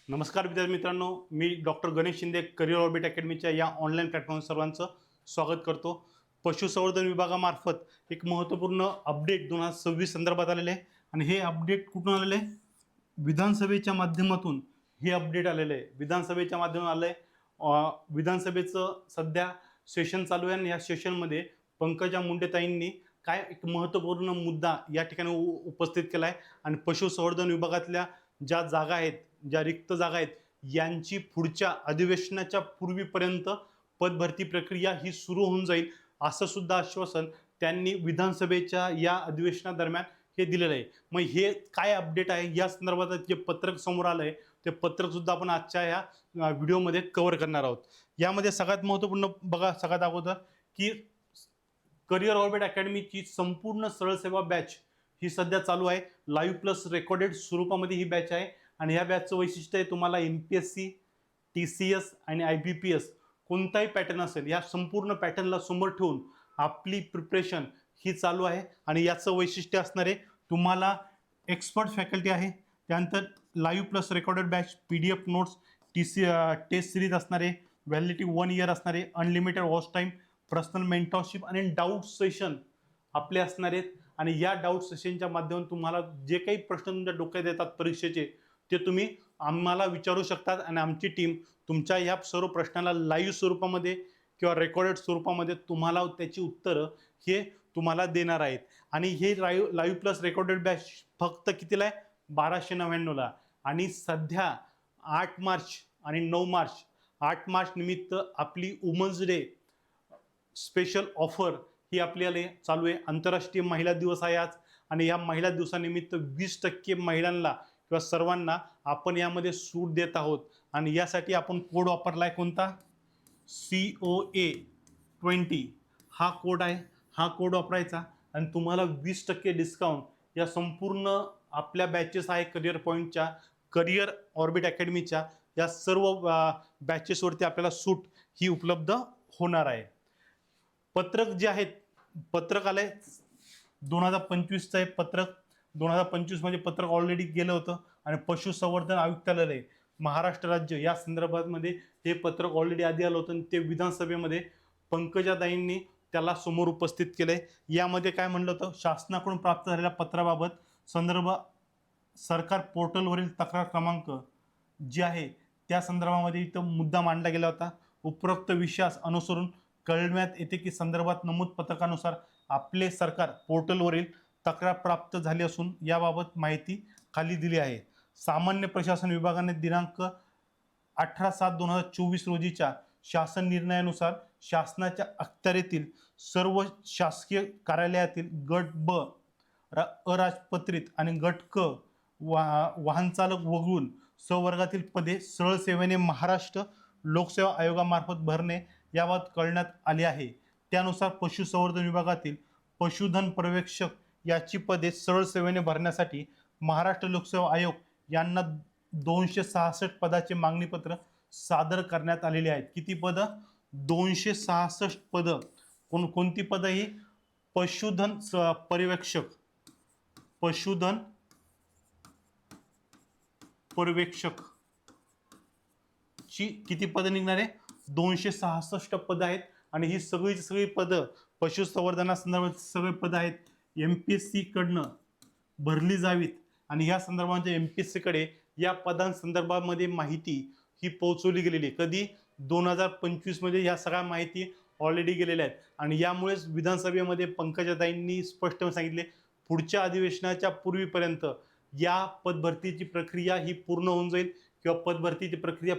नमस्कार विद्यार्थी मित्रांनो, मी doctor Ganesh Shinde career orbit अकॅडमीच्या या ऑनलाईन प्लॅटफॉर्म सर्वांचं स्वागत करतो। पशुसंवर्धन विभागामार्फत एक महत्त्वपूर्ण अपडेट 2026 संदर्भात आलेले आहे आणि हे अपडेट कुठून आलेले आहे? विधानसभेच्या माध्यमातून हे अपडेट आलेले आहे। विधानसभेच्या माध्यमातून आलं आहे। विधानसभेचं सध्या सेशन चालू आहे आणि या सेशनमध्ये पंकजा मुंडेताईंनी काय एक महत्त्वपूर्ण मुद्दा या ठिकाणी उपस्थित केला आहे आणि पशुसंवर्धन विभागातल्या ज्या जागा आहेत, ज्या रिक्त जागा आहेत, यांची पुढच्या अधिवेशनाच्या पूर्वीपर्यंत पदभरती प्रक्रिया ही सुरू होऊन जाईल असं सुद्धा आश्वासन त्यांनी विधानसभेच्या या अधिवेशनादरम्यान हे दिलेलं आहे। मग हे काय अपडेट आहे या संदर्भात जे पत्रक समोर आलं आहे ते पत्रक सुद्धा आपण आजच्या या व्हिडिओमध्ये कव्हर करणार आहोत। यामध्ये सगळ्यात महत्त्वपूर्ण बघा, सगळ्यात अगोदर की करिअर ऑर्बिट अकॅडमीची संपूर्ण सरळ सेवा बॅच ही सध्या चालू आहे। लाईव्ह प्लस रेकॉर्डेड स्वरूपामध्ये ही बॅच आहे आणि ह्या बॅचचं वैशिष्ट्य आहे तुम्हाला MPSC, TCS आणि IBPS कोणताही पॅटर्न असेल या संपूर्ण पॅटर्नला समोर ठेवून आपली प्रिपरेशन ही चालू आहे आणि याचं वैशिष्ट्य असणार आहे तुम्हाला एक्सपर्ट फॅकल्टी आहे, त्यानंतर live plus recorded batch, PDF notes, test series असणार आहे, व्हॅलिडिटी 1 इयर असणार आहे, unlimited watch time, personal mentorship आणि डाऊट सेशन आपले असणार आहेत आणि या डाऊट सेशनच्या माध्यमातून तुम्हाला जे काही प्रश्न तुमच्या डोक्यात येतात परीक्षेचे ते तुम्ही आम्हाला विचारू शकतात आणि आमची टीम तुमच्या या सर्व प्रश्नाला लाईव्ह स्वरूपामध्ये किंवा रेकॉर्डेड स्वरूपामध्ये तुम्हाला त्याची उत्तरं हे तुम्हाला देणार आहेत। आणि हे लाईव्ह प्लस रेकॉर्डेड बॅच फक्त कितीला आहे? 1299ला आणि सध्या 8 मार्च आणि 9 मार्च 8 मार्च निमित्त आपली वुमन्स डे स्पेशल ऑफर ही आपल्याला चालू आहे। आंतरराष्ट्रीय महिला दिवस आहे आज आणि या महिला दिवसानिमित्त 20% महिलांना किंवा सर्वांना आपण यामध्ये सूट देत आहोत आणि यासाठी आपण कोड वापरलाय कोणता? COA20 हा कोड आहे। हा कोड वापरायचा आणि तुम्हाला 20% डिस्काउंट या संपूर्ण आपल्या बॅचेस आहे करिअर पॉईंटच्या, करिअर ऑर्बिट अकॅडमीच्या या सर्व बॅचेसवरती आपल्याला सूट ही उपलब्ध होणार आहे। पत्रक जे आहेत, पत्रक आलंय 2025चं आहे पत्रक। 2025 मध्ये पत्रक ऑलरेडी गेलं होतं आणि पशुसंवर्धन आयुक्तालय महाराष्ट्र राज्य या संदर्भामध्ये हे पत्रक ऑलरेडी आधी आलं होतं आणि ते विधानसभेमध्ये पंकजाताईंनी त्याला समोर उपस्थित केलंय। यामध्ये काय म्हणलं होतं? शासनाकडून प्राप्त झालेल्या पत्राबाबत संदर्भ सरकार पोर्टलवरील तक्रार क्रमांक जे आहे त्या संदर्भामध्ये इथं मुद्दा मांडला गेला होता। उपरोक्त विषयास अनुसरून कळविण्यात येते की संदर्भात नमूद पत्रकानुसार आपले सरकार पोर्टलवरील तक्रार प्राप्त झाली असून याबाबत माहिती खाली दिली आहे। सामान्य प्रशासन विभागाने दिनांक 18/7/2024 रोजीच्या शासन निर्णयानुसार शासनाच्या अखत्यारीतील सर्व शासकीय कार्यालयातील गट ब अराजपत्रित आणि गट क वाहनचालक वगळून संवर्गातील पदे सरळ सेवेने महाराष्ट्र लोकसेवा आयोगामार्फत भरणे याबाबत कळण्यात आले आहे। त्यानुसार पशुसंवर्धन विभागातील पशुधन पर्यवेक्षक याची पदे सरळ सेवेने भरण्यासाठी महाराष्ट्र लोकसेवा आयोग यांना 266 पदाचे मागणीपत्र सादर करण्यात आलेले आहेत। किती पद? 266 पद। कोणती पद ही? पशुधन पर्यवेक्षक, पशुधन पर्यवेक्षक ची किती पद निघणार आहे? 266 पद आहेत आणि ही सगळी पदं पशुसंवर्धनासंदर्भात सगळे पद आहेत MPSC कडनं भरली जावीत आणि या संदर्भामध्ये MPSC कडे या पदांसंदर्भामध्ये माहिती ही पोहोचवली गेलेली आहे। कधी? 2025 मध्ये या सगळ्या माहिती ऑलरेडी गेलेल्या आहेत आणि यामुळेच विधानसभेमध्ये पंकजाताईंनी स्पष्ट सांगितले पुढच्या अधिवेशनाच्या पूर्वीपर्यंत या पदभरतीची प्रक्रिया ही पूर्ण होऊन जाईल किंवा पदभरतीची प्रक्रिया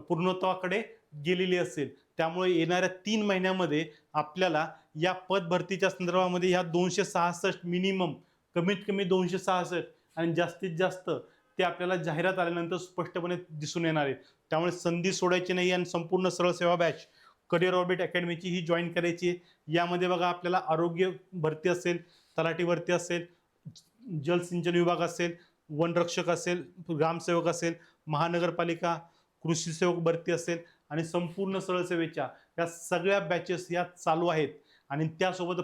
पूर्णत्वाकडे गेलेली असेल। त्यामुळे येणाऱ्या 3 महिन्यामध्ये आपल्याला या पदभरतीच्या संदर्भामध्ये ह्या 266 मिनिमम कमीत कमी 266 आणि जास्तीत जास्त ते आपल्याला जाहिरात आल्यानंतर स्पष्टपणे दिसून येणार आहे। त्यामुळे संधी सोडायची नाही आणि संपूर्ण सरळ सेवा बॅच करिअर ऑर्बिट अकॅडमीची ही जॉईन करायची आहे। यामध्ये बघा आपल्याला आरोग्य भरती असेल, तलाठी भरती असेल, जलसिंचन विभाग असेल, वनरक्षक असेल, ग्रामसेवक असेल, महानगरपालिका, कृषी सेवक भरती असेल आणि संपूर्ण सरळ सेवेच्या या सगळ्या बॅचेस या चालू आहेत आणि त्यासोबत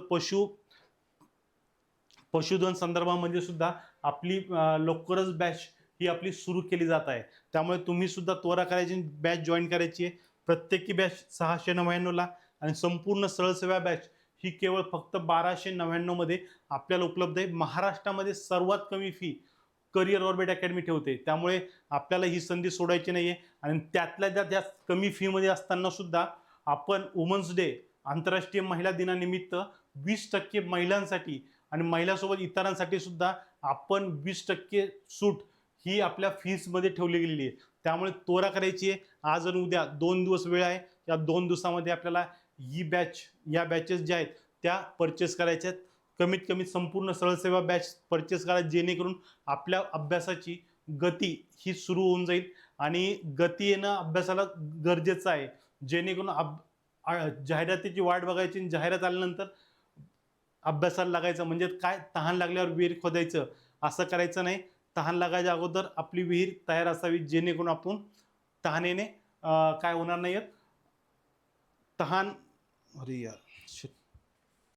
पशुधन संदर्भामध्ये सुद्धा आपली लवकरच बॅच ही आपली सुरू केली जात आहे. त्यामुळे तुम्ही सुद्धा त्वरा करायची, बॅच जॉईन करायची आहे. प्रत्येकी बॅच 699ला आणि संपूर्ण सरळ सेवा बॅच ही केवळ फक्त 1299 मध्ये आपल्याला उपलब्ध आहे. महाराष्ट्रामध्ये सर्वात कमी फी करिअर ऑर्बिट अकॅडमी ठेवते. त्यामुळे आपल्याला ही संधी सोडायची नाहीये आणि त्यातल्या त्या कमी फीमध्ये असताना सुद्धा आपण वुमन्स डे आंतरराष्ट्रीय महिला दिनानिमित्त 20% महिलांसाठी आणि महिलांसोबत इतरांसाठी सुद्धा आपण 20% सूट ही आपल्या फीसमध्ये ठेवली गेलेली आहे. त्यामुळे त्वरा करायची आहे. आज आणि उद्या 2 दिवस वेळ आहे. या 2 दिवसामध्ये आपल्याला ही बॅच, या बॅचेस ज्या आहेत त्या परचेस करायच्या आहेत. कमीत कमी संपूर्ण सरळ सेवा बॅच परचेस करा, जेणेकरून आपल्या अभ्यासाची गती ही सुरू होऊन जाईल आणि गती येणं अभ्यासाला गरजेचं आहे. जेणेकरून जाहिरातीची वाट बघायची आणि जाहिरात आल्यानंतर अभ्यासाला लागायचं, म्हणजे काय तहान लागल्यावर विहीर खोदायचं असं करायचं नाही. तहान लागायच्या अगोदर आपली विहीर तयार असावी, जेणेकरून आपण तहानेने काय होणार नाहीत, तहान, अरे यार शिट.